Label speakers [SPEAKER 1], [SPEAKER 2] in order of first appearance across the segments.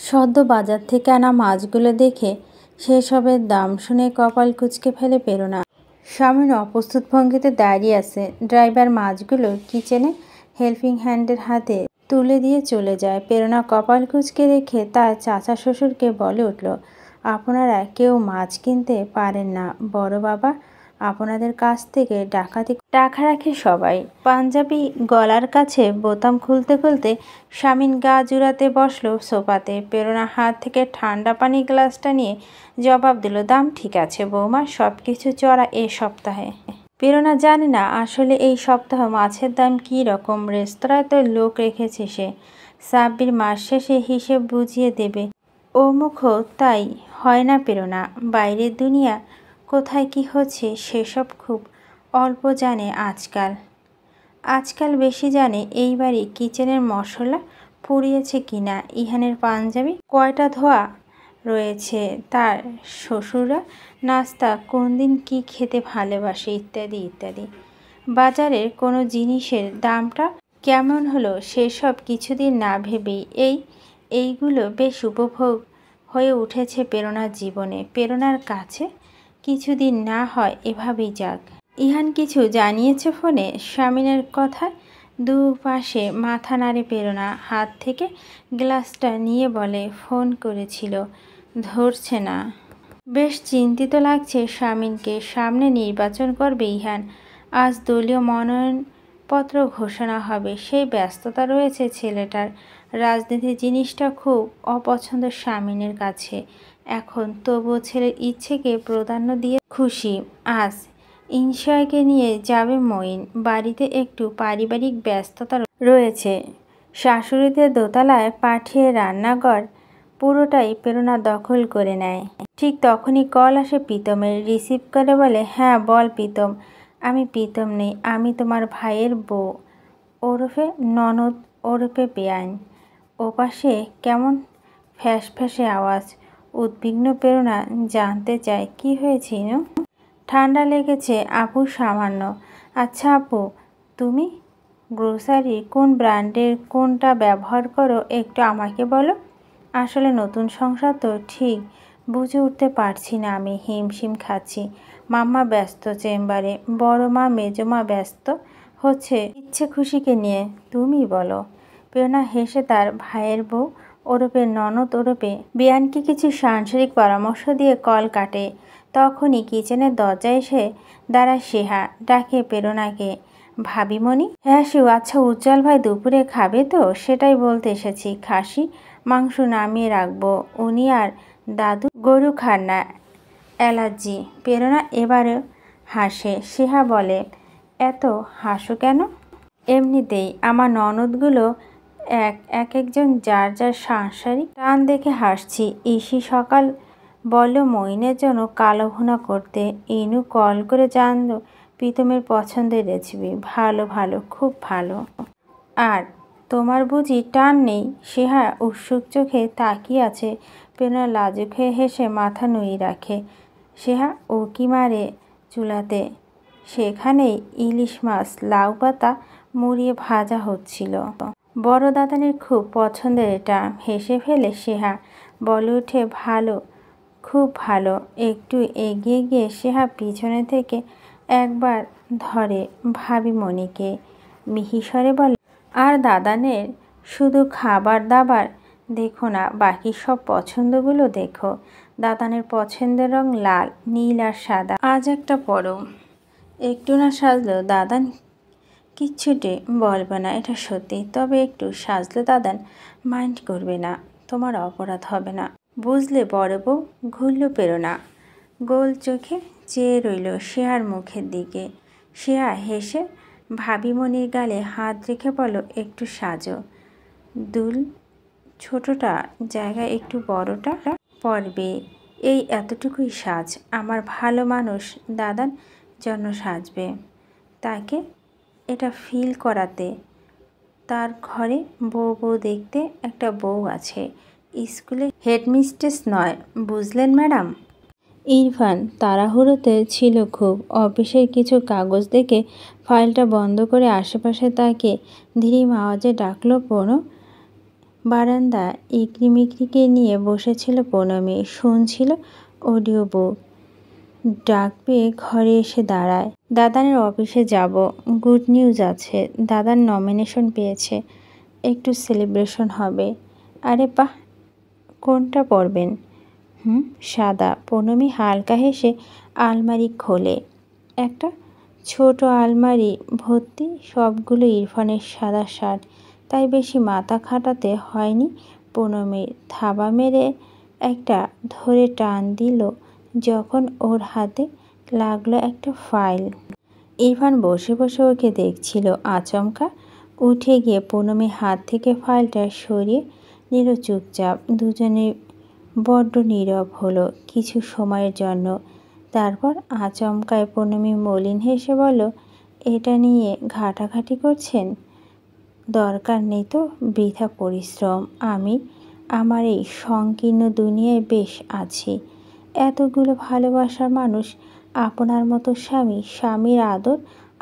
[SPEAKER 1] সদ্য বাজার থেকে আনা মাছগুলো দেখে সেসবের দাম শুনে কপাল কুঁচকে ফেলে প্রেরণা। স্বামীর অপ্রস্তুত ভঙ্গিতে দাঁড়িয়ে আছে। ড্রাইভার মাছগুলো কিচেনে হেল্পিং হ্যান্ডের হাতে তুলে দিয়ে চলে যায়। প্রেরণা কপাল কুঁচকে রেখে তার চাচা শ্বশুরকে বলে উঠল, আপনারা কেউ মাছ কিনতে পারেন না বড় বাবা, আপনাদের কাছ থেকে ডাকাতি টাকা রাখে সবাই। পাঞ্জাবি গলার কাছে বোতাম খুলতে খুলতে স্বামীন গা জুড়াতে বসলো সোফাতে। প্রেরণা হাত থেকে ঠান্ডা পানি গ্লাসটা নিয়ে জবাব দিল, দাম ঠিক আছে বৌমা, সব কিছু চড়া এ সপ্তাহে। প্রেরণা জানে না আসলে এই সপ্তাহ মাছের দাম কী রকম। রেস্তোরাঁয় তো লোক রেখেছে সে, সাব্বির মাস শেষে হিসেব বুঝিয়ে দেবে। ও মুখও তাই হয় না প্রেরণা। বাইরের দুনিয়া কোথায় কি হচ্ছে সেসব খুব অল্প জানে আজকাল বেশি জানে এই বাড়ি কিচেনের মশলা পুড়িয়েছে কিনা, ইহানের পাঞ্জাবি কয়টা ধোয়া রয়েছে, তার শ্বশুররা নাস্তা কোন দিন কী খেতে ভালোবাসে, ইত্যাদি ইত্যাদি। বাজারের কোনো জিনিসের দামটা কেমন হলো সেসব কিছুদিন না ভেবেই এইগুলো বেশ উপভোগ হয়ে উঠেছে প্রেরণার জীবনে। প্রেরণার কাছে কিছুদিন না হয় এভাবেই যাক। ইহান কিছু জানিয়েছে ফোনে? স্বামীনের কথায় দুপাশে মাথা নাড়ে প্রেরণা। হাত থেকে গ্লাসটা নিয়ে বলে, ফোন করেছিল, ধরছে না। বেশ চিন্তিত লাগছে স্বামীনকে। সামনে নির্বাচন করবে ইহান, আজ দলীয় মনোনয়নপত্র ঘোষণা হবে, সেই ব্যস্ততা রয়েছে ছেলেটার। রাজনীতি জিনিসটা খুব অপছন্দ স্বামীনের কাছে এখন, তবুও ছেলের ইচ্ছেকে প্রাধান্য দিয়ে খুশি। আজ ইনশাকে নিয়ে যাবে মঈন। বাড়িতে একটু পারিবারিক ব্যস্ততা রয়েছে। শাশুড়িদের দোতলায় পাঠিয়ে রান্নাঘর পুরোটাই প্রেরণা দখল করে নেয়। ঠিক তখনই কল আসে প্রীতমের। রিসিভ করে বলে, হ্যাঁ বল প্রীতম। আমি প্রীতম নেই, আমি তোমার ভাইয়ের বউ ওরফে ননদ ওরফে বেআইন। ওপাশে কেমন ফ্যাঁসে আওয়াজ। উদ্বিগ্ন প্রেরণা জানতে চায়, কি হয়েছে ইনু? ঠান্ডা লেগেছে আপু সামান্য। আচ্ছা আপু, তুমি গ্রোসারি কোন ব্র্যান্ডের কোনটা ব্যবহার করো একটু আমাকে বলো। আসলে নতুন সংসার তো ঠিক বুঝে উঠতে পারছি না আমি, হিমশিম খাচ্ছি। মাম্মা ব্যস্ত চেম্বারে, বড় মা মেজো মা ব্যস্ত হচ্ছে ইচ্ছে খুশিকে নিয়ে, তুমি বলো। প্রেরণা হেসে তার ভাইয়ের বউ ওরফে ননদ ওরফে বেআইনকে কিছু সাংসারিক পরামর্শ দিয়ে কল কাটে। তখনই কিচেনের দরজায় এসে দাঁড়ায় সেহা। ডাকে প্রেরণাকে, ভাবিমণি। হ্যাঁ শিউ, আচ্ছা উজ্জ্বল ভাই দুপুরে খাবে তো? সেটাই বলতে এসেছি। খাসি মাংস নামিয়ে রাখবো, উনি আর দাদু গরু খান না, অ্যালার্জি। প্রেরণা এবারে হাসে। সেহা বলে, এত হাসো কেন? এমনিতেই আমার ননদগুলো একজন যার যার সাংসারিক টান দেখে হাসছি। ইসি সকাল বলল মঈনের জন্য কালো ভুনা করতে। ইনু কল করে জানলো প্রীতমের পছন্দের রেসিপি। ভালো ভালো, খুব ভালো। আর তোমার বুঝি টান নেই? সেহা উৎসুক চোখে তাকিয়ে আছে। প্রেরণা লাজুক হয়ে হেসে মাথা নুয়ে রাখে। সেহা উকি মারে চুলাতে। সেখানেই ইলিশ মাছ লাউ পাতা মুড়িয়ে ভাজা হচ্ছিল। বড় দাদানের খুব পছন্দের এটা। হেসে ফেলে সেহা, বলে উঠে, ভালো, খুব ভালো। একটু এগিয়ে গিয়ে সেহা পিছনে থেকে একবার ধরে ভাবিমণিকে। মিহিস্বরে বলে, আর দাদানের শুধু খাবার দাবার দেখো না, বাকি সব পছন্দগুলো দেখো। দাদানের পছন্দের রং লাল, নীল আর সাদা। আজ একটা পরো, একটু না সাজলো দাদান কিচ্ছুটি বলবে না, এটা সত্যি। তবে একটু সাজলে দাদান মাইন্ড করবে না, তোমার অপরাধ হবে না, বুঝলে বড় বউ। ঘুরল প্রেরণা, গোল চোখে চেয়ে রইল সেহার মুখের দিকে। সেহা হেসে ভাবিমণির গালে হাত রেখে বলল, একটু সাজো দুল, ছোটটা জায়গায় একটু বড়টা পড়বে, এই এতটুকুই সাজ। আমার ভালো মানুষ দাদান জন্য সাজবে, তাকে এটা ফিল করাতে। তার ঘরে বউ দেখতে একটা বউ আছে, স্কুলে হেডমিস্ট্রেস নয়, বুঝলেন ম্যাডাম। ইরফান তাড়াহুড়োতে ছিল খুব। অফিসের কিছু কাগজ দেখে ফাইলটা বন্ধ করে আশেপাশে তাকিয়ে ধীরে আওয়াজে ডাকলো, পড়ো। বারান্দা ইকরিমিকরিকে নিয়ে বসেছিল পুনমি, শুনছিল অডিও বুক। ডাক পেয়ে ঘরে এসে দাঁড়ায়। দাদানের অফিসে যাব, গুড নিউজ আছে, দাদার নমিনেশন পেয়েছে, একটু সেলিব্রেশন হবে। আরে বাহ, কোনটা পরবেন? সাদা। পুনমি হালকা হেসে আলমারি খোলে। একটা ছোট আলমারি ভর্তি সবগুলো ইরফানের সাদা শার্ট, তাই বেশি মাথা খাটাতে হয়নি পুনমির। থাবা মেরে একটা ধরে টান দিল যখন ওর হাতে লাগলো একটা ফাইল। ইরফান বসে বসে ওকে দেখছিল। আচমকা উঠে গিয়ে পুনমির হাত থেকে ফাইলটা সরিয়ে নিল চুপচাপ। দুজনে বড্ড নীরব হলো কিছু সময়ের জন্য। তারপর আচমকায় পুনমি মলিন হেসে বলল, এটা নিয়ে ঘাটাঘাটি করছেন? দরকার নেই তো বৃথা পরিশ্রম। আমি আমার এই সংকীর্ণ দুনিয়ায় বেশ আছি। এতগুলো ভালোবাসার মানুষ, আপনার মতো স্বামী, স্বামীর আদর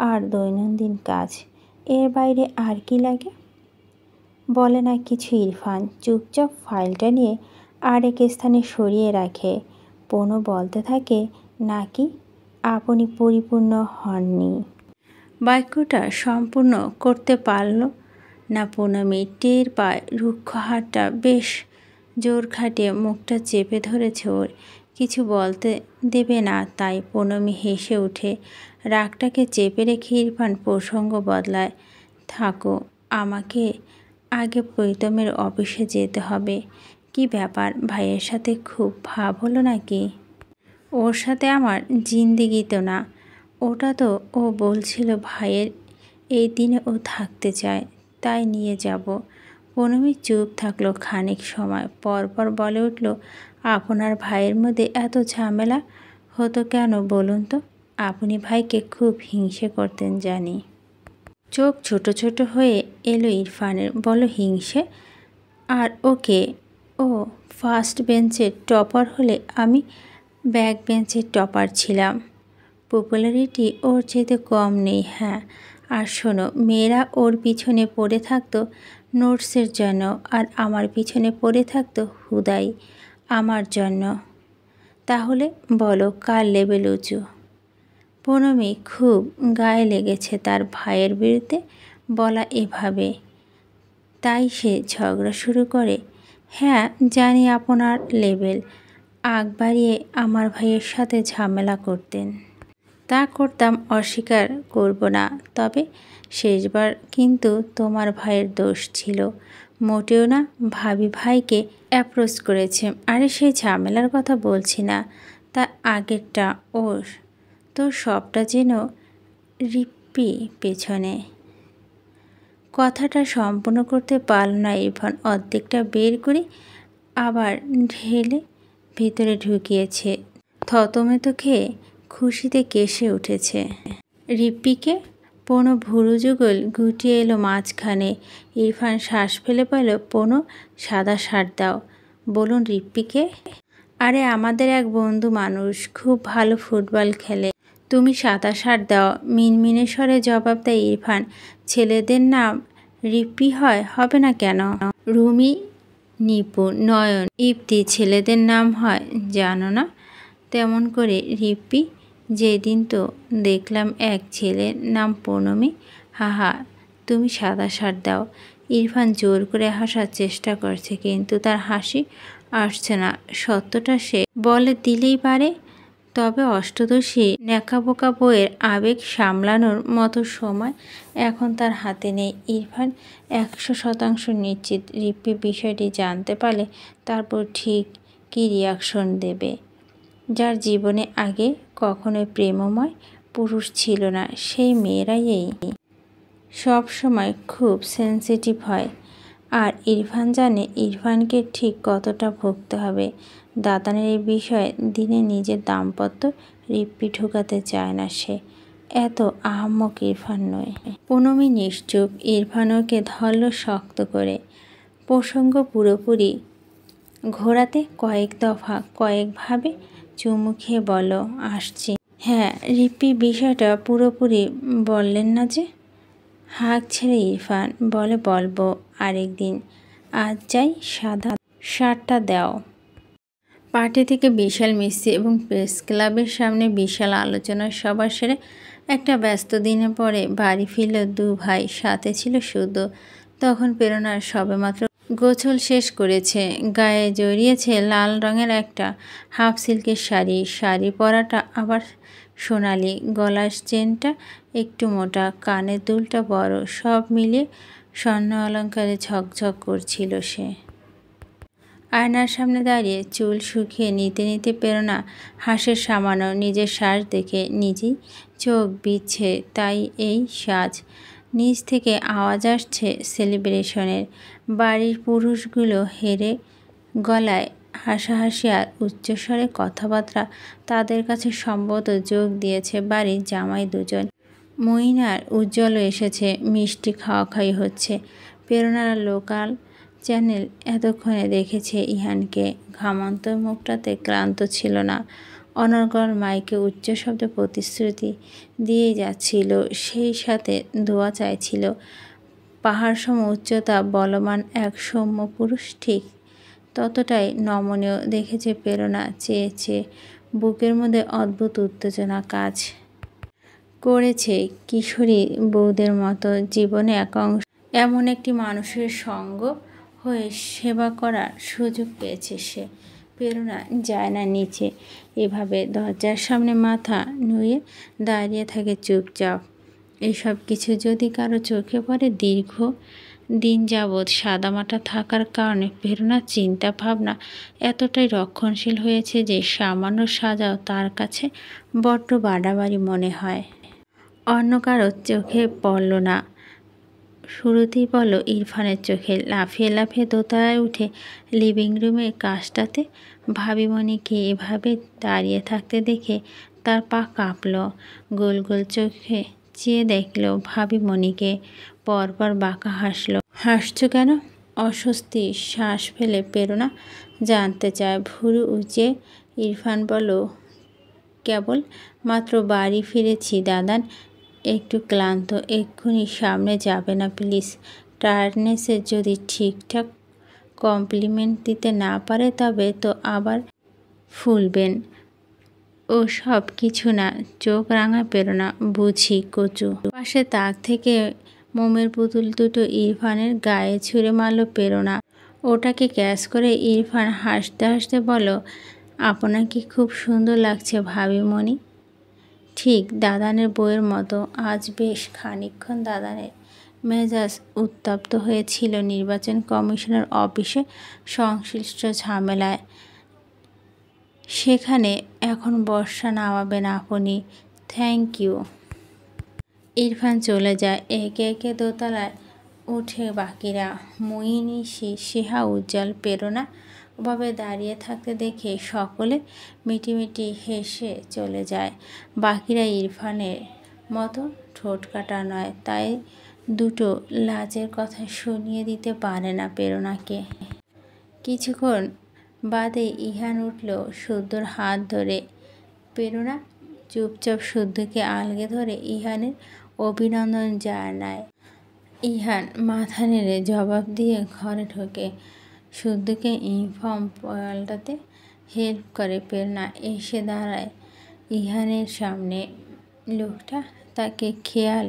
[SPEAKER 1] আর দৈনন্দিন কাজ, এর বাইরে আর কি লাগে? বলে না কিছু ইরফান চুপচাপ ফাইলটা নিয়ে আরেক স্থানে সরিয়ে রাখে। পুনু বলতে থাকে, নাকি আপনি পরিপূর্ণ হননি। বাক্যটা সম্পূর্ণ করতে পারল না পুনমি। টের পায় রুক্ষ হাতটা বেশ জোর খাটিয়ে মুখটা চেপে ধরেছে ওর। কিছু বলতে দেবে না তাই। পুনমি হেসে উঠে রাগটাকে চেপে রেখে ইরফান প্রসঙ্গ বদলায়, থাকো, আমাকে আগে প্রীতমের অফিসে যেতে হবে। কি ব্যাপার, ভাইয়ের সাথে খুব ভাব হলো নাকি? ওর সাথে আমার জিন্দেগি তো না। ওটা তো ও বলছিল ভাইয়ের এই দিনে ও থাকতে চায়, তাই নিয়ে যাব। পুনমি চুপ থাকলো খানিক সময়, পরপর বলে উঠল, আপনার ভাইয়ের মধ্যে এত ঝামেলা হতো কেন বলুন তো? আপনি ভাইকে খুব হিংসে করতেন জানি। চোখ ছোট ছোট হয়ে এলো ইরফানের। বলো হিংসে? আর ওকে, ও ফার্স্ট বেঞ্চের টপার হলে আমি ব্যাক বেঞ্চের টপার ছিলাম। পপুলারিটি ওর চেয়ে কম নেই। হ্যাঁ, আর শোনো, মেয়েরা ওর পিছনে পড়ে থাকতো নোটসের জন্য, আর আমার পিছনে পড়ে থাকতো হুদাই আমার জন্য। তাহলে বলো কার লেভেল উঁচু? পুনমি খুব গায়ে লেগেছে তার ভাইয়ের বিরুদ্ধে বলা এভাবে, তাই সে ঝগড়া শুরু করে। হ্যাঁ জানি আপনার লেভেল। আগ বাড়িয়ে আমার ভাইয়ের সাথে ঝামেলা করতেন। তা করতাম, অস্বীকার করব না। তবে শেষবার কিন্তু তোমার ভাইয়ের দোষ ছিল মোটেও না। ভাবি ভাইকে অ্যাপ্রোচ করেছে। আরে সেই ঝামেলার কথা বলছি না, তার আগেরটা। ওর তো সবটা যেন রিপ্পি পেছনে। কথাটা সম্পূর্ণ করতে পারল না ইরফান। অর্ধেকটা বের করে আবার ঢেলে ভিতরে ঢুকিয়েছে। থতমেত খেয়ে খুশিতে কেসে উঠেছে। রিপ্পিকে? পুনু ভুরু যুগল গুটিয়ে এলো মাঝখানে। ইরফান শ্বাস ফেলে পেল, পুনু সাদা শার্ট দাও। বলুন রিপ্পিকে? আরে আমাদের এক বন্ধু মানুষ, খুব ভালো ফুটবল খেলে। তুমি সাদা শার্ট দাও। মিনমিনে স্বরে জবাব দেয় ইরফান। ছেলেদের নাম রিপ্পি হয়, হবে না কেন? রুমি, নিপু, নয়ন, ইপ্তি ছেলেদের নাম হয় জানো না? তেমন করে রিপ্পি। যেদিন তো দেখলাম এক ছেলের নাম পুনমি। হাহা, তুমি সাদা শার্ট দাও। ইরফান জোর করে হাসার চেষ্টা করছে, কিন্তু তার হাসি আসছে না। সত্যটা সে বলে দিলেই পারে। তবে অষ্টদশী ন্যাকাবোকা বইয়ের আবেগ সামলানোর মতো সময় এখন তার হাতে নেই। ইরফান 100% নিশ্চিত রিপ্পি বিষয়টি জানতে পারলে তারপর ঠিক কী রিয়াকশন দেবে। যার জীবনে আগে কখনোই প্রেমময় পুরুষ ছিল না, সেই মেয়েরাই এই সব সময় খুব সেন্সিটিভ হয়। আর ইরফান জানে ইরফানকে ঠিক কতটা ভুগতে হবে। দাদানের এই বিষয়ে দিনে নিজের দাম্পত্য রিপ্পি ঢুকাতে চায় না সে। এত আহাম্মক ইরফান নয়। পুনমি নিশ্চুপ। ইরফান ওকে ধরল শক্ত করে। প্রসঙ্গ পুরোপুরি ঘোরাতে কয়েক দফা কয়েকভাবে চুমু খেয়ে বলো, আসছি। হ্যাঁ, রিপ্পি বিষয়টা পুরোপুরি বললেন না যে। হাঁক ছেড়ে ইরফান বলে, বলবো আরেকদিন। আজ যাই সাদা শার্টটা দাও। পার্টি থেকে বিশাল মিষ্টি এবং প্রেস ক্লাবের সামনে বিশাল আলোচনা সভা সেরে একটা ব্যস্ত দিনে পরে বাড়ি ফিরল দু ভাই, সাথে ছিল শুদ্ধ। তখন প্রেরণার সবেমাত্র গোছল শেষ করেছে, গায়ে জড়িয়েছে লাল রঙের একটা হাফ সিল্কের শাড়ি পরাটা আবার সোনালি, গলার চেনটা একটু মোটা, কানের দুলটা বড়, সব মিলিয়ে স্বর্ণ অলঙ্কারে ঝকঝক করছিল সে। আয়নার সামনে দাঁড়িয়ে চুল শুকিয়ে নিতে নিতে প্রেরণা হাসে সামান্য, নিজের সাজ দেখে নিজেই চোখ বিচ্ছে। তাই এই সাজ। নিচ থেকে আওয়াজ আসছে সেলিব্রেশনের। বাড়ির পুরুষগুলো হেরে গলায় হাসাহাসি আর উচ্চস্বরে কথাবার্তা তাদের কাছে সম্ভবত যোগ দিয়েছে বাড়ির জামাই দুজন। মঈন আর উজ্জ্বলও এসেছে, মিষ্টি খাওয়াখাওয়ি হচ্ছে। প্রেরণার লোকাল চ্যানেল এতক্ষণে দেখেছে ইহানকে। ঘামন্ত মুখটাতে ক্লান্ত ছিল না, অনর্গল মাইকে উচ্চ শব্দে প্রতিশ্রুতি দিয়েই যাচ্ছিল, সেই সাথে দোয়া চাইছিল। পাহাড়সম উচ্চতা, বলবান এক সৌম্য পুরুষ, ঠিক ততটাই নমনীয়। দেখেছে প্রেরণা, চেয়েছে। বুকের মধ্যে অদ্ভুত উত্তেজনা কাজ করেছে, কিশোরী বউদের মতো। জীবনে এমন একটি মানুষের সঙ্গ হয়ে সেবা করার সুযোগ পেয়েছে সে। প্রেরণা যায় না নিচে, এভাবে দরজার সামনে মাথা নুয়ে দাঁড়িয়ে থাকে চুপচাপ। এসব কিছু যদি কারো চোখে পড়ে, দীর্ঘ দিন যাবৎ সাদামাটা থাকার কারণে প্রেরণার চিন্তা ভাবনা এতটাই রক্ষণশীল হয়েছে যে সামান্য সাজাও তার কাছে বড্ড বাড়াবাড়ি মনে হয়। অন্য কারো চোখে পড়ল না, শুরুতেই পড়ল ইরফানের চোখে। লাফিয়ে লাফিয়ে দোতলায় উঠে লিভিং রুমের কাজটাতে ভাবিমণিকে এভাবে দাঁড়িয়ে থাকতে দেখে তার পা কাঁপল। গোল গোল চোখে চেয়ে দেখল ভাবিমণিকে, পরপর বাঁকা হাসল। হাসছ কেন? অস্বস্তি শ্বাস ফেলে প্রেরণা জানতে চায়। ভুরু উঁচিয়ে ইরফান বলল, কেবল মাত্র বাড়ি ফিরেছি দাদান, একটু ক্লান্ত। এক্ষুনি সামনে যাবে না প্লিজ? টায়ার্ডনেসের যদি ঠিকঠাক কমপ্লিমেন্ট দিতে না পারে তবে তো আবার ফুলবেন। ও সব কিছু না। চোখ রাঙা প্রেরণা। বুঝি কচু। পাশে তাক থেকে মোমের পুতুল দুটো ইরফানের গায়ে ছুঁড়ে মারল প্রেরণা। ওটাকে ক্যাচ করে ইরফান হাসতে হাসতে বলল, আপনাকে খুব সুন্দর লাগছে ভাবিমণি, ঠিক দাদানের বউয়ের মতো। আজ বেশ খানিকক্ষণ দাদানের মেজাজ উত্তপ্ত হয়েছিল নির্বাচন কমিশনের অফিসে সংশ্লিষ্ট ঝামেলায়। সেখানে এখন বর্ষা নামাবেন আপনি। Thank you. ইরফান চলে যায়। একে একে দোতলায় উঠে বাকিরা। মঈন, সিহা, উজ্জ্বল, প্রেরণা ওভাবে দাঁড়িয়ে থাকতে দেখে সকলে মিটিমিটি হেসে চলে যায়। বাকিরা ইরফানের মতো ঠোঁট কাটা নয়, তাই দুটো লাজের কথা শুনিয়ে দিতে পারে না প্রেরণাকে। কিছুক্ষণ বাদে ইহান উঠল শুদ্ধর হাত ধরে। প্রেরণা চুপচাপ শুদ্ধকে আলগে ধরে ইহানের অভিনন্দন জানায়। ইহান মাথা নেড়ে জবাব দিয়ে ঘরে ঢোকে। শুদ্ধকে ইউনিফর্ম পাল্টাতে হেল্প করে প্রেরণা। এসে দাঁড়ায় ইহানের সামনে। লোকটা তাকে খেয়াল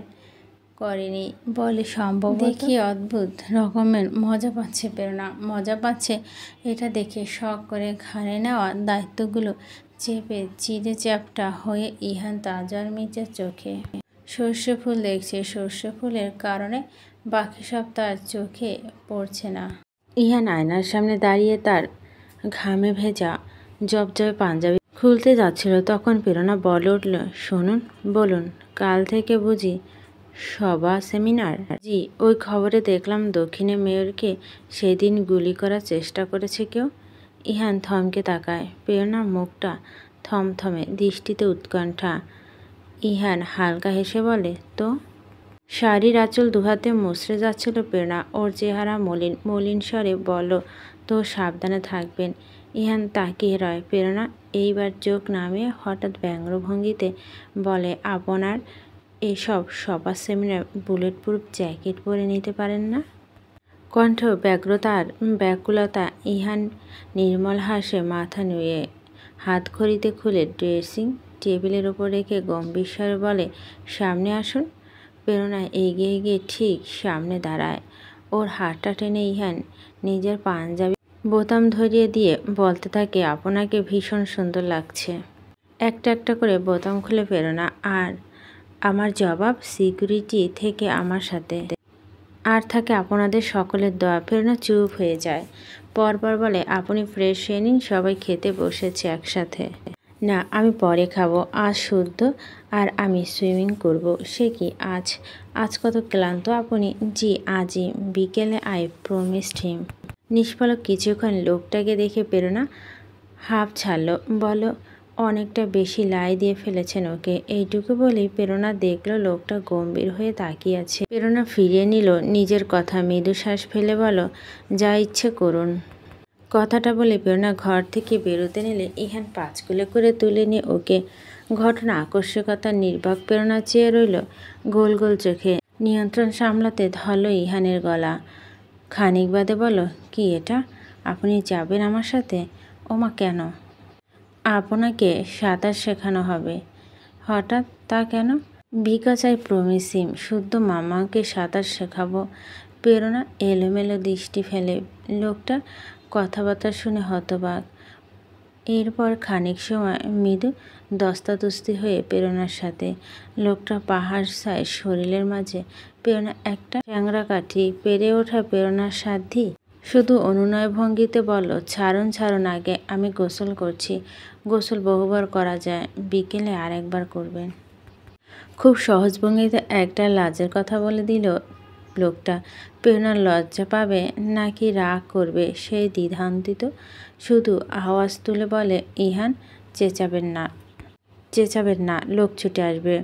[SPEAKER 1] করেনি বলে সম্ভব। দেখি অদ্ভুত রকমের মজা পাচ্ছে প্রেরণা। মজা পাচ্ছে এটা দেখে শখ করে ঘাড়ে নেওয়া দায়িত্বগুলো চেপে চিড়ে চ্যাপ্টা হয়ে ইহান তাজর মির্জার চোখে সর্ষে ফুল দেখছে। সর্ষে ফুলের কারণে বাকি সব তার চোখে পড়ছে না। ইহান আয়নার সামনে দাঁড়িয়ে তার ঘামে ভেজা জবজবে পাঞ্জাবি খুলতে যাচ্ছিল, তখন প্রেরণা বলে উঠল, শুনুন, বলুন, কাল থেকে বুঝি সভা সেমিনার? জি, ওই খবরে দেখলাম দক্ষিণে মেয়রকে সেদিন গুলি করার চেষ্টা করেছে কেউ। ইহান থমকে তাকায়। প্রেরণার মুখটা থমথমে, দৃষ্টিতে উৎকণ্ঠা। ইহান হালকা হেসে বলে, তো? শাড়ির আঁচল দুহাতে মুছড়ে যাচ্ছিল প্রেরণা। ওর চেহারা মলিন। মলিন স্বরে বলল, তো সাবধানে থাকবেন। ইহান তাকিয়ে রয়। প্রেরণা এইবার চোখ নামিয়ে হঠাৎ ব্যঙ্গ ভঙ্গিতে বলে, আপনার এসব সভা সেমিনার বুলেট প্রুফ জ্যাকেট পরে নিতে পারেন না? কণ্ঠ ব্যগ্রতার ব্যাকুলতা। ইহান নির্মল হাসে মাথা নুয়ে হাত ঘড়িতে খুলে ড্রেসিং টেবিলের ওপর রেখে গম্ভীর স্বরে বলে, সামনে আসুন। প্রেরণা এগিয়ে গিয়ে ঠিক সামনে দাঁড়ায়। ওর হাতটা টেনে ইহান নিজের পাঞ্জাবি বোতাম ধরিয়ে দিয়ে বলতে থাকে, আপনাকে ভীষণ সুন্দর লাগছে। একটা একটা করে বোতাম খুলে প্রেরণা। আর আমার জবাব, সিকিউরিটি থেকে আমার সাথে আর থাকে আপনাদের সকলের দোয়া। প্রেরণা চুপ হয়ে যায়। পরপর বলে, আপনি ফ্রেশ হয়ে নিন, সবাই খেতে বসেছে একসাথে। না, আমি পরে খাবো, আজ শুদ্ধ। আর আমি সুইমিং করব। সে কি আজ? আজ কত ক্লান্ত আপনি? জি আজই বিকেলে, আই প্রমিসড হিম। নিষ্পলক কিছুক্ষণ লোকটাকে দেখে প্রেরণা হাঁপ ছাড়ল। বলো, অনেকটা বেশি লাই দিয়ে ফেলেছেন ওকে। এইটুকু বলেই প্রেরণা দেখল লোকটা গম্ভীর হয়ে তাকিয়ে আছে। প্রেরণা ফিরিয়ে নিল নিজের কথা, মৃদু শ্বাস ফেলে বলো, যা ইচ্ছে করুন। কথাটা বলে প্রেরণা ঘর থেকে বেরোতে নিলে ইহান পাঁচকুলে করে তুলে নিয়ে ওকে। ঘটনা আকস্মিকতার নির্বাক প্রেরণা চেয়ে রইল গোল গোল চোখে। নিয়ন্ত্রণ সামলাতে ধরল ইহানের গলা। খানিক বাদে বলো, কি এটা? আপনি যাবেন আমার সাথে? ওমা, কেন? আপনাকে সাঁতার শেখানো হবে। হঠাৎ? তা কেন? বিকজ আই প্রমিস হিম। শুদ্ধ মামাকে সাঁতার শেখাবো। প্রেরণা এলোমেলো দৃষ্টি ফেলে। লোকটা কথাবার্তা শুনে হতবাক। এরপর খানিক সময় মৃদু দস্তাদস্তি হয়ে প্রেরণার সাথে। লোকটা পাহাড় সায় শরীরের মাঝে। প্রেরণা একটা চ্যাংড়া কাঠি। পেরে ওঠা প্রেরণার সাধ্যি শুধু অনুনয় ভঙ্গিতে বলল, ছাড়ুন ছাড়ুন, আগে আমি গোসল করছি। গোসল বহুবার করা যায়, বিকেলে আরেকবার করবেন। খুব সহজ ভঙ্গিতে একটা লাজের কথা বলে দিল লোকটা। প্রেরণা লজ্জা পাবে নাকি রাগ করবে সেই দ্বিধান্বিত। শুধু আওয়াজ তুলে বলে, ইহান, চেঁচাবেন না, চেঁচাবেন না, লোক ছুটে আসবে।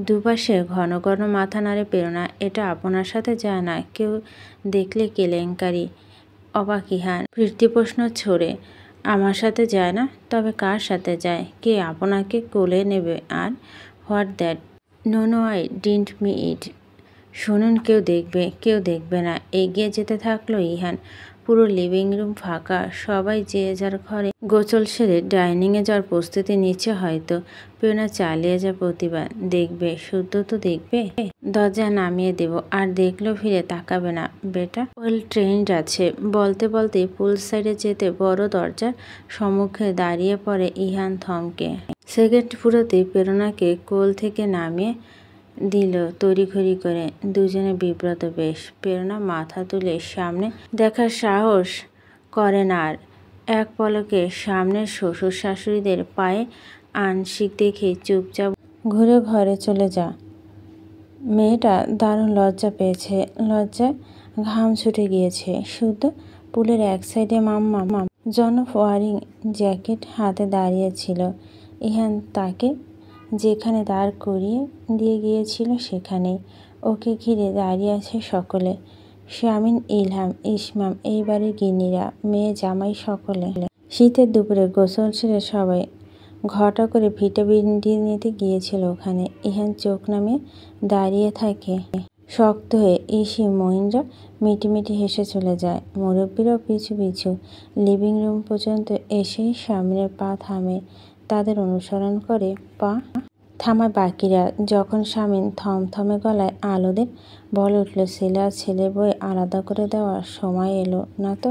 [SPEAKER 1] দুপাশে ঘন ঘন মাথা নাড়ে প্রেরণা। এটা আপনার সাথে যায় না, কেউ দেখলে কেলেঙ্কারি। অবাক ইহান ফিরতি প্রশ্ন ছড়ে, আমার সাথে যায় না? তবে কার সাথে যায়? কে আপনাকে কোলে নেবে? আর what that? No no, I didn't mean it. শুনুন, কেউ দেখবে, কেউ দেখবে না। এগিয়ে যেতে থাকলো ইহান। পুরো লিভিং রুম ফাঁকা। সবাই যে যার ঘরে গোসল সেরে ডাইনিংয়ে যাওয়ার প্রস্তুতি নিচ্ছে হয়তো। প্রেরণা চালিয়ে যা প্রতিবাদ, দেখবে, শুদ্ধ তো দেখবে। দরজা নামিয়ে দেব, আর দেখলেও ফিরে তাকাবে না বেটা, ওয়েল ট্রেন্ড আছে। বলতে বলতে পুল সাইডে যেতে বড় দরজার সম্মুখে দাঁড়িয়ে পড়ে ইহান থমকে। সেকেন্ড পুরোতেই প্রেরণাকে কোল থেকে নামিয়ে দিল তড়িঘড়ি করে। দুজনে বিব্রত বেশ। প্রেরণা মাথা তুলে সামনে দেখার সাহস করে না আর। এক পলকে সামনের শ্বশুর শাশুড়িদের পায়ে আংশিক দেখে চুপচাপ ঘুরে ঘরে চলে যা। মেয়েটা দারুণ লজ্জা পেয়েছে। লজ্জায় ঘাম ছুটে গিয়েছে। শুদ্ধ পুলের এক সাইডে মাম্মা জন ওয়ারিং জ্যাকেট হাতে দাঁড়িয়েছিল। ইহান তাকে যেখানে দাঁড় করিয়ে দিয়ে গিয়েছিল সেখানেই। ওকে ঘিরে দাঁড়িয়ে আছে সকলে। শামিন, ইলহাম, ইসমাম, এই বাড়ির গিন্নিরা, মেয়ে জামাই সকলে। শীতের দুপুরে গোসল সেরে সবাই ঘটা করে ভিটামিন ডি নিতে গিয়েছিল ওখানে। ইহান চোখ নামিয়ে দাঁড়িয়ে থাকে শক্ত হয়ে। ইসি, মহিন্দ্রা মিটিমিটি হেসে চলে যায়। মুরব্বীরাও পিছু পিছু লিভিং রুম পর্যন্ত এসেই সামনের পা থামে। তাদের অনুসরণ করে পা থামায় বাকিরা। যখন শামিন থমথমে গলায় আলোদের বলে উঠল, ছেলে আর ছেলের বই আলাদা করে দেওয়ার সময় এলো না তো?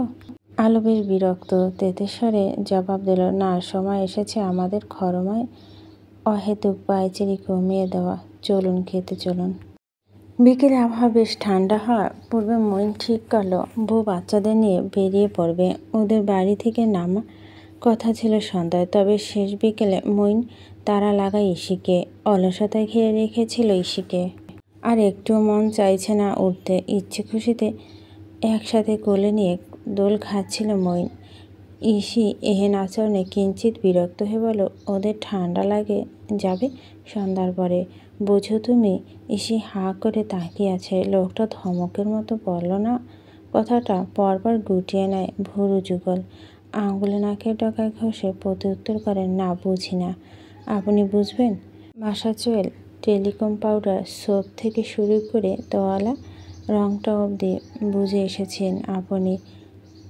[SPEAKER 1] আলো বেশ বিরক্ত তেতেস্বরে জবাব দিল, না, সময় এসেছে আমাদের খরমায় অহেতুক পায়চারি কমিয়ে দেওয়া। চলুন, খেতে চলুন। বিকেলে আবহাওয়া বেশ ঠান্ডা হওয়ার পূর্বে মইন ঠিক করলো বউ বাচ্চাদের নিয়ে বেরিয়ে পড়বে। ওদের বাড়ি থেকে নামা কথা ছিল সন্ধ্যায়। তবে শেষ বিকেলে মইন তারা লাগায় ইসিকে। অলসতায় ঘিরে রেখেছিল ইসিকে। আর একটুও মন চাইছে না উঠতে। ইচ্ছে খুশিতে একসাথে কোলে নিয়ে দোল খাচ্ছিল মইন। ইসি এহেন আচরণে কিঞ্চিত বিরক্ত হয়ে বলল, ওদের ঠান্ডা লাগে যাবে সন্ধ্যার পরে, বোঝো তুমি? ইসি হাঁ করে তাকিয়ে আছে। লোকটা ধমকের মতো বলল না কথাটা, পরপর গুটিয়ে নেয় ভুরু যুগল। আঙুলে নাকের ডগায় ঘষে প্রত্যুত্তর করেন, না, বুঝি না। আপনি বুঝবেন? বাসা চুয়েল, টেলিকম পাউডার, সোপ থেকে শুরু করে তোয়ালা রংটা অবধি বুঝে এসেছেন আপনি।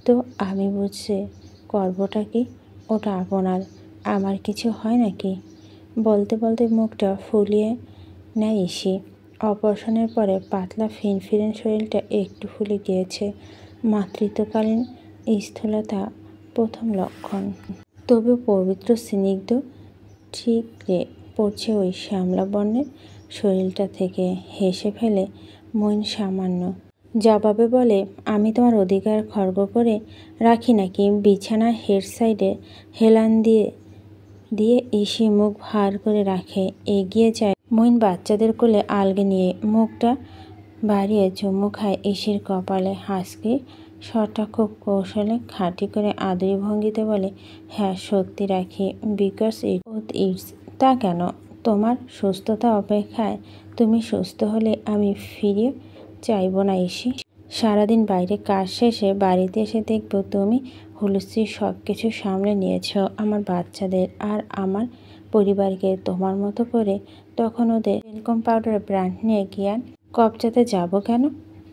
[SPEAKER 1] তো আমি বুঝতে করবটা কি? ওটা আপনার, আমার কিছু হয় নাকি? বলতে বলতে মুখটা ফুলিয়ে নেয় ইসি। অপারেশনের পরে পাতলা ফিনফিরেন শরীরটা একটু ফুলে গিয়েছে। মাতৃত্বকালীন স্থূলতা প্রথম লক্ষণ। তবে পবিত্র স্নিগ্ধ ঠিকরে পড়ছে ওই শ্যামলা বর্ণের শরীরটা থেকে। হেসে ফেলে মইন সামান্য। জবাবে বলে, আমি তোমার অধিকার খর্ব করে রাখি নাকি? বিছানার হেড সাইডে হেলান দিয়ে দিয়ে ইসি মুখ ভার করে রাখে। এগিয়ে যায় মইন বাচ্চাদের কোলে আলগে নিয়ে। মুখটা বাড়িয়ে চুমু খায় ইসির কপালে। হাসকি স্বরটা খুব কৌশলে খাঁটি করে আদুরি ভঙ্গিতে বলে, হ্যাঁ সত্যি রাখি, বিকজ ইটস। তা কেন? তোমার সুস্থতা অপেক্ষায়। তুমি সুস্থ হলে আমি ফিরে চাইব না ইসি। সারাদিন বাইরে কাজ শেষে বাড়িতে এসে দেখব তুমি হুলস্থি সব কিছু সামলে নিয়েছ, আমার বাচ্চাদের আর আমার পরিবারকে তোমার মতো করে। তখন ওদের ওয়েলকাম পাউডারের ব্র্যান্ড নিয়ে জ্ঞান কবজাতে যাব কেন?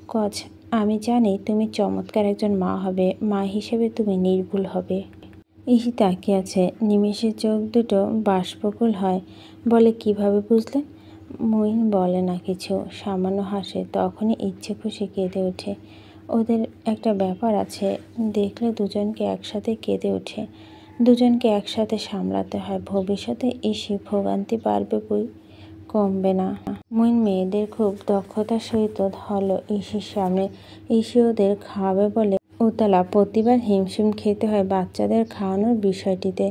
[SPEAKER 1] কজ আমি জানি তুমি চমৎকার একজন মা হবে। মা হিসেবে তুমি নির্ভুল হবে। ইসি তাকিয়ে আছে। নিমেষে চোখ দুটো বাষ্পকুল হয়। বলে, কিভাবে বুঝলেন? মইন বলে না কিছু, সামান্য হাসে। তখনই ইচ্ছে খুশি কেঁদে ওঠে। ওদের একটা ব্যাপার আছে, দেখলে দুজনকে একসাথে কেঁদে ওঠে। দুজনকে একসাথে সামলাতে হয়। ভবিষ্যতে ইসি ভোগান্তি বাড়বে বই, কমবে না। মইন মেয়েদের খুব দক্ষতার সহিত ধরল ইসির সামনে। ইসি ওদের খাওয়াবে বলে উতলা। প্রতিবার হিমশিম খেতে হয় বাচ্চাদের খাওয়ানোর বিষয়টিতে।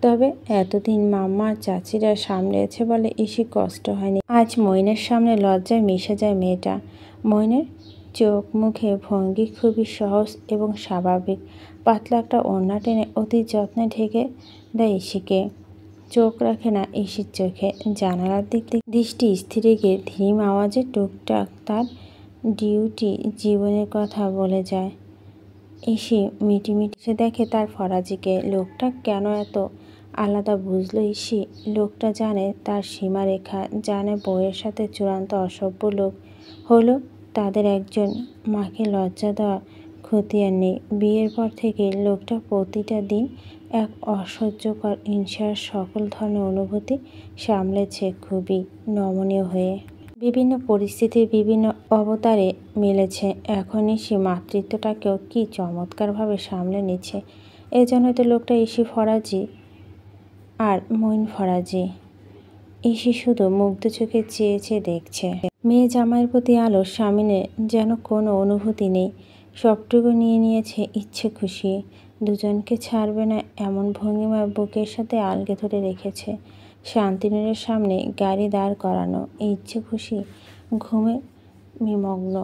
[SPEAKER 1] তবে এতদিন মাম্মা আর চাচিরা সামলেছে বলে ইসি কষ্ট হয়নি। আজ মইনের সামনে লজ্জায় মিশে যায় মেয়েটা। মইনের চোখ মুখে ভঙ্গি খুবই সহজ এবং স্বাভাবিক। পাতলা একটা ওড়না টেনে অতি যত্নে ঢেকে দেয় ইসিকে। চোখ রাখে না ইসির চোখে। জানালার দিক থেকে দৃষ্টি স্থির রেখে ধীম আওয়াজে টুকটাক তার ডিউটি জীবনের কথা বলে যায়। ইসি মিটিমিটি সে দেখে তার ফরাজিকে। লোকটা কেন এত আলাদা বুঝলো ইসি। লোকটা জানে তার সীমারেখা, জানে বউয়ের সাথে চূড়ান্ত অসভ্য লোক হলো তাদের একজন। মাকে লজ্জা দেওয়া খতিয়ান নেই। বিয়ের পর থেকে লোকটা প্রতিটা দিন এক অসহ্যকর হিংসার সকল ধরনের অনুভূতি সামলেছে খুবই নমনীয় হয়ে। বিভিন্ন পরিস্থিতির বিভিন্ন অবতারে মিলেছে। এখন ইসি মাতৃত্বটাকেও কি চমৎকারভাবে সামলে নিচ্ছে। এজন্যই তো লোকটা ইসি ফরাজি আর মইন ফরাজি। ইসি শুধু মুগ্ধ চোখে চেয়ে চেয়ে দেখছে। মেয়ে জামাইয়ের প্রতি আলোর স্বামীনের যেন কোনো অনুভূতি নেই। সবটুকু নিয়ে নিয়েছে ইচ্ছে খুশি। দুজনকে ছাড়বে না এমন ভঙ্গিমা বুকের সাথে আলগে ধরে রেখেছে। শান্তিনীরের সামনে গাড়ি দাঁড় করানো। ইচ্ছে খুশি ঘুমে নিমগ্ন।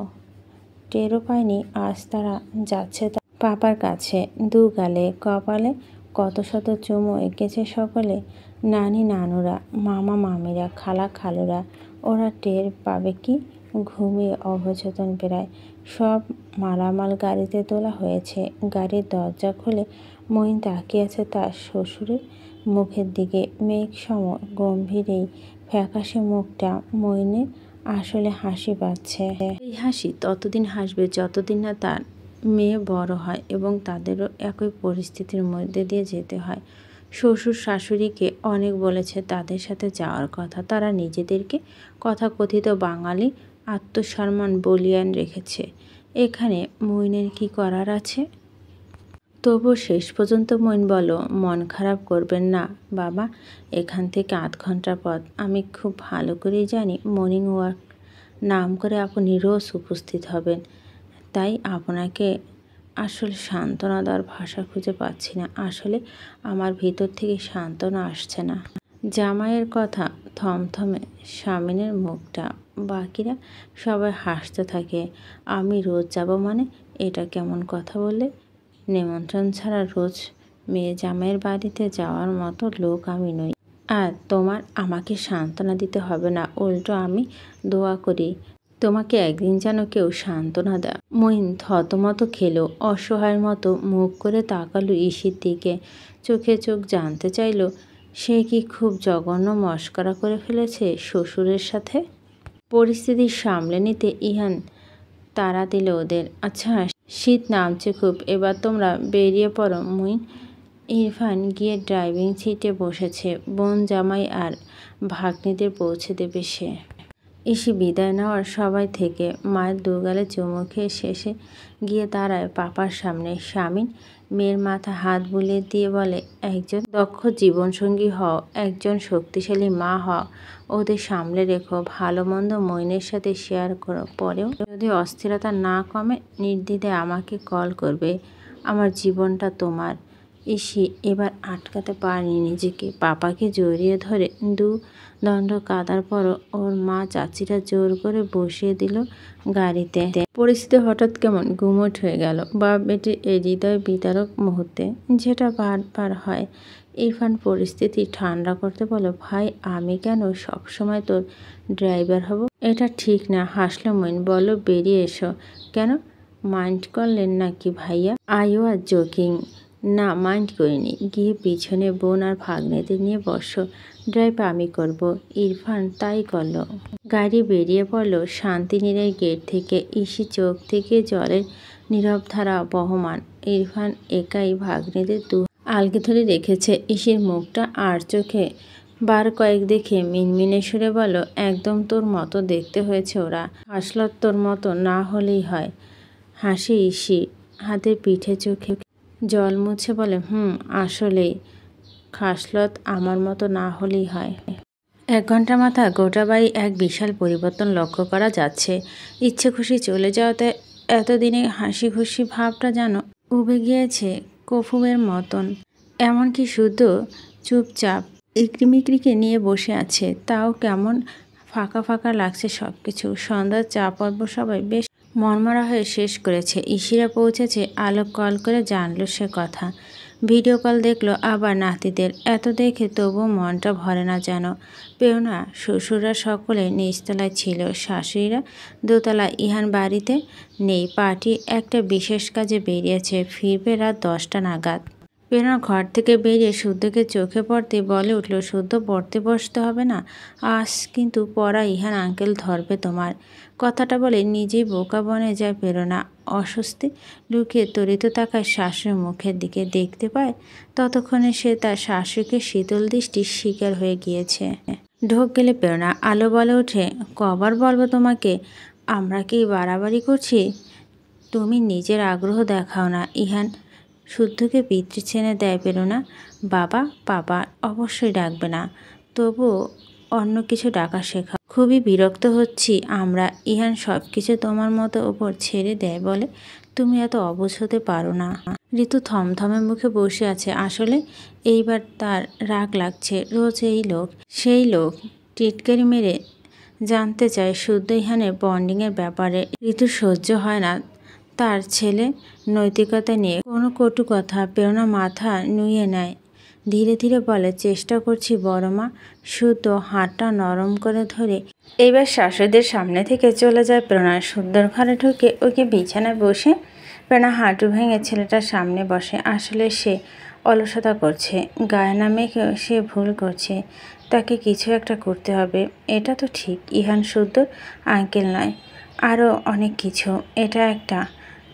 [SPEAKER 1] টেরও পায়নি আজ তারা যাচ্ছে তার পাপার কাছে। দু গালে কপালে কত শত চুমো এঁকেছে সকলে। নানি নানুরা, মামা মামিরা, খালা খালুরা। ওরা টের পাবে কি? ঘুমিয়ে অবচেতন প্রায়। সব মালামাল গাড়িতে তোলা হয়েছে। গাড়ির দরজা খুলে মইন তাকিয়ে আছে তার শ্বশুরের মুখের দিকে। মেঘসম গম্ভীর এই ফ্যাকাশে মুখটা মইনের আসলে হাসি পাচ্ছে। এই হাসি ততদিন হাসবে যতদিন না তার মেয়ে বড় হয় এবং তাদেরও একই পরিস্থিতির মধ্যে দিয়ে যেতে হয়। শ্বশুর শাশুড়িকে অনেক বলেছে তাদের সাথে যাওয়ার কথা। তারা নিজেদেরকে কথাকথিত বাঙালি আত্মসম্মান বলিয়ান রেখেছে। এখানে মইনের কি করার আছে? তবুও শেষ পর্যন্ত মইন বলো, মন খারাপ করবেন না বাবা, এখান থেকে ৮ ঘন্টার পথ। আমি খুব ভালো করেই জানি মর্নিং ওয়াক নাম করে আপনি রোজ উপস্থিত হবেন। তাই আপনাকে আসলে সান্ত্বনা দেওয়ার ভাষা খুঁজে পাচ্ছি না। আসলে আমার ভিতর থেকে সান্ত্বনা আসছে না। জামাইয়ের কথা থমথমে স্বামীনের মুখটা। বাকিরা সবাই হাসতে থাকে। আমি রোজ যাব মানে? এটা কেমন কথা বলে? নিমন্ত্রণ ছাড়া রোজ মেয়ে জামাইয়ের বাড়িতে যাওয়ার মতো লোক আমি নই। আর তোমার আমাকে সান্ত্বনা দিতে হবে না। উল্টো আমি দোয়া করি তোমাকে একদিন যেন কেউ সান্ত্বনা দেয়। মইন থতমত খেলো। অসহায়ের মতো মুখ করে তাকালো ইসির দিকে। চোখে চোখ জানতে চাইল সে কি খুব জঘন্য মস্করা করে ফেলেছে শ্বশুরের সাথে। পরিস্থিতি সামলে নিতে ইহান তাড়া দিল ওদের। আচ্ছা শীত নামছে খুব, এবার তোমরা বেরিয়ে পড়ো। মুইন ইরফান গিয়ে ড্রাইভিং সিটে বসেছে। বোন জামাই আর ভাগ্নিদের পৌঁছে দেবে সে। ইসি বিদায় নেওয়ার সবাই থেকে মায়ের দুগালে চুমু খেয়ে শেষে গিয়ে দাঁড়ায় পাপার সামনে। স্বামীন মেয়ের মাথা হাত বুলিয়ে দিয়ে বলে, একজন দক্ষ জীবনসঙ্গী হও, একজন শক্তিশালী মা হও, ওদের সামলে রেখো, ভালো মন্দ মইনের সাথে শেয়ার করো। পরেও যদি অস্থিরতা না কমে নির্দ্বিধায় আমাকে কল করবে। আমার জীবনটা তোমার। ইসি এবার আটকাতে পারেনি নিজেকে। পাপাকে জড়িয়ে ধরে দু দণ্ড কাঁদার পরও ওর মা চাচিরা জোর করে বসিয়ে দিল গাড়িতে। পরিস্থিতি হঠাৎ কেমন গুমোট হয়ে গেল বাপ বেটির এই হৃদয় বিতারক মুহূর্তে, যেটা বারবার হয়। ইরফান পরিস্থিতি ঠান্ডা করতে বলল, ভাই আমি কেন সবসময় তোর ড্রাইভার হব? এটা ঠিক না। হাসলো মইন। বলল, বেরিয়ে এসো। কেন, মাইন্ড করলেন নাকি ভাইয়া? I was joking. না, মাইন্ড করিনি। গিয়ে পিছনে বোন আর ভাগ্নেদের নিয়ে বসো, ড্রাইভ আমি করব। ইরফান তাই করল। গাড়ি বেরিয়ে পড়ল শান্তিনীরের গেট থেকে। ইসি চোখ থেকে জলের নীরব ধারা বহমান। ইরফান একাই ভাগ্নেদের দু আলগে ধরে রেখেছে। ইসির মুখটা আর চোখে বার কয়েক দেখে মিনমিনে সুরে বলল, একদম তোর মতো দেখতে হয়েছে ওরা। হাসলত তোর মতো না হলেই হয়। হাসি ইসি, হাতের পিঠে চোখে জল মুছে বলে, আসলেই খাসলত আমার মতো না হলেই হয়। 1 ঘন্টা মাথা গোটা বাড়ি এক বিশাল পরিবর্তন লক্ষ্য করা যাচ্ছে। ইচ্ছে খুশি চলে যাওয়াতে এতদিনে হাসি খুশি ভাবটা যেন উবে গিয়েছে কফুবের মতন। এমনকি শুদ্ধ চুপচাপ ইকরিমিকরিকে নিয়ে বসে আছে। তাও কেমন ফাঁকা ফাঁকা লাগছে সব কিছু। সন্ধ্যার চা পর্ব সবাই বেশ মনমরা হয়ে শেষ করেছে। ইসিরা পৌঁছেছে। আলোক কল করে জানলো সে কথা। ভিডিও কল দেখলো আবার নাতিদের। এত দেখে তবুও মনটা ভরে না যেন। পেওনা শ্বশুররা সকলে নিচতলায় ছিল, শাশুড়িরা দোতলা। ইহান বাড়িতে নেই, পার্টি একটা বিশেষ কাজে বেরিয়েছে, ফিরবে রাত 10টা নাগাদ। পেওনা ঘর থেকে বেরিয়ে শুদ্ধকে চোখে পড়তে বলে উঠল, শুদ্ধ পড়তে বসতে হবে না আজ কিন্তু, পড়া ইহান আঙ্কেল ধরবে তোমার। কথাটা বলে নিজেই বোকা বনে যায় পেরোনা। অস্বস্তি লুকিয়ে তরিত তাকায় শাশুড়ির মুখের দিকে। দেখতে পায় ততক্ষণে সে তার শাশুড়িকে শীতল দৃষ্টির শিকার হয়ে গিয়েছে। ঢোক গেলে পেরোনা। আলো বলে ওঠে, কবার বলবো তোমাকে, আমরা কি বাড়াবাড়ি করছি? তুমি নিজের আগ্রহ দেখাও না। ইহান শুদ্ধকে পিতৃ ছেনে দেয় পেরোনা। বাবা পাপা অবশ্যই ডাকবে না, তবুও অন্য কিছু ডাকা শেখা। খুবই বিরক্ত হচ্ছি আমরা। ইহান সব কিছু তোমার মতো ওপর ছেড়ে দেয় বলে তুমি এত অবুঝ হতে পারো না। ঋতু থমথমে মুখে বসে আছে। আসলে এইবার তার রাগ লাগছে। রোজ এই লোক সেই লোক টিটকারি মেরে জানতে চায় শুদ্ধ ইহানের বন্ডিংয়ের ব্যাপারে। ঋতুর সহ্য হয় না তার ছেলে নৈতিকতা নিয়ে কোনো কটু কথা। পেরোনা মাথা নুয়ে নেয়। ধীরে ধীরে বলে, চেষ্টা করছি বড় মা। শুদ্ধ হাতটা নরম করে ধরে এইবার শাশুড়িদের সামনে থেকে চলে যায় পেরোনা। শুদ্ধর ঘরে ঢুকে ওকে বিছানায় বসে পেরোনা হাঁটু ভেঙে ছেলেটার সামনে বসে। আসলে সে অলসতা করছে, গায়ে না মেখে সে ভুল করছে। তাকে কিছু একটা করতে হবে, এটা তো ঠিক। ইহান শুদ্ধ আঙ্কেল নয়, আরও অনেক কিছু। এটা একটা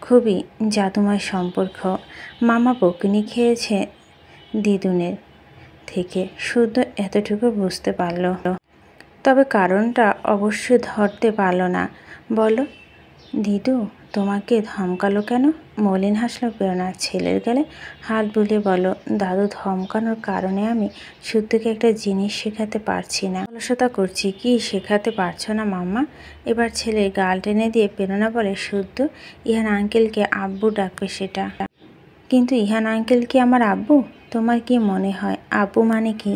[SPEAKER 1] খুবই জাদুময় সম্পর্ক। মামা বকুনি খেয়েছে দিদুনের থেকে, শুদ্ধ এতটুকু বুঝতে পারল, তবে কারণটা অবশ্যই ধরতে পারল না। বলো দিদু তোমাকে ধমকালো কেন? মলিন হাসলো পেরোনা। ছেলের গালে হাত বুলিয়ে বলো, দাদু ধমকানোর কারণে আমি শুদ্ধকে একটা জিনিস শেখাতে পারছি না, অলসতা করছি। কি শেখাতে পারছো না মাম্মা? এবার ছেলের গাল টেনে দিয়ে পেরোনা বলে, শুদ্ধ ইহান আঙ্কেলকে আব্বু ডাকবে সেটা। কিন্তু ইহান আঙ্কেল কি আমার আব্বু? তোমার কি মনে হয় আব্বু মানে কি?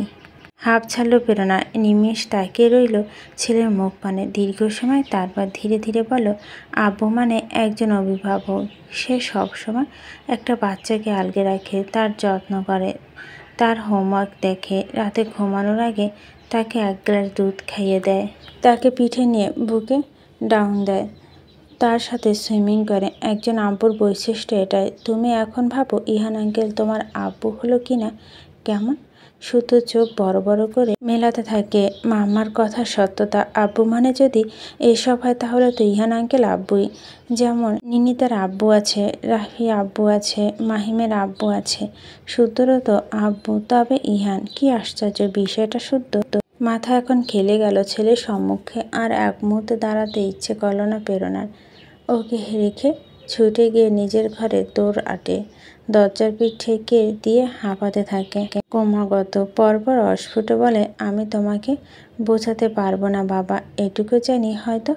[SPEAKER 1] হাঁপ ছাড়ল পেরোনা। নিমেষ তাকিয়ে রইল ছেলের মুখ পানে দীর্ঘ সময়। তারপর ধীরে ধীরে বলল, আব্বু মানে একজন অভিভাবক। সে সব সময় একটা বাচ্চাকে আলগে রাখে, তার যত্ন করে, তার হোমওয়ার্ক দেখে, রাতে ঘুমানোর আগে তাকে 1 গ্লাস দুধ খাইয়ে দেয়, তাকে পিঠে নিয়ে বুকে ডাউন দেয়, তার সাথে সুইমিং করে। একজন আব্বুর বৈশিষ্ট্য এটাই। তুমি এখন ভাবো ইহান আঙ্কেল তোমার আব্বু হলো কি না, কেমন? শুধু চোখ বড় বড় করে মেলাতে থাকে। মাম্মার কথার সত্যতা। আব্বু মানে যদি এসব হয় তাহলে তো ইহান আঙ্কেল আব্বুই। যেমন নিনিতার আব্বু আছে, রাফি আব্বু আছে, মাহিমের আব্বু আছে, শুদ্ধরও তো আব্বু। তবে ইহান? কি আশ্চর্য! বিষয়টা শুদ্ধ মাথা এখন খেলে গেল ছেলের সম্মুখে। আর এক মুহূর্তে দাঁড়াতে ইচ্ছে করল না প্রেরণার। ওকে রেখে ছুটে গিয়ে নিজের ঘরে দৌড় আটে। দরজার পিঠ ঠেকে দিয়ে হাঁপাতে থাকে ক্রমাগত। পরপর অস্ফুট বলে, আমি তোমাকে বোঝাতে পারবো না বাবা। এটুকু জানি হয়তো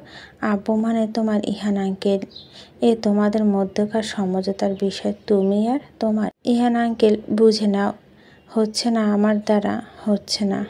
[SPEAKER 1] আব্বু মানে তোমার ইহান আঙ্কেল। এ তোমাদের মধ্যকার সমঝোতার বিষয়। তুমি আর তোমার ইহান আঙ্কেল বুঝে নাও। হচ্ছে না আমার দ্বারা, হচ্ছে না।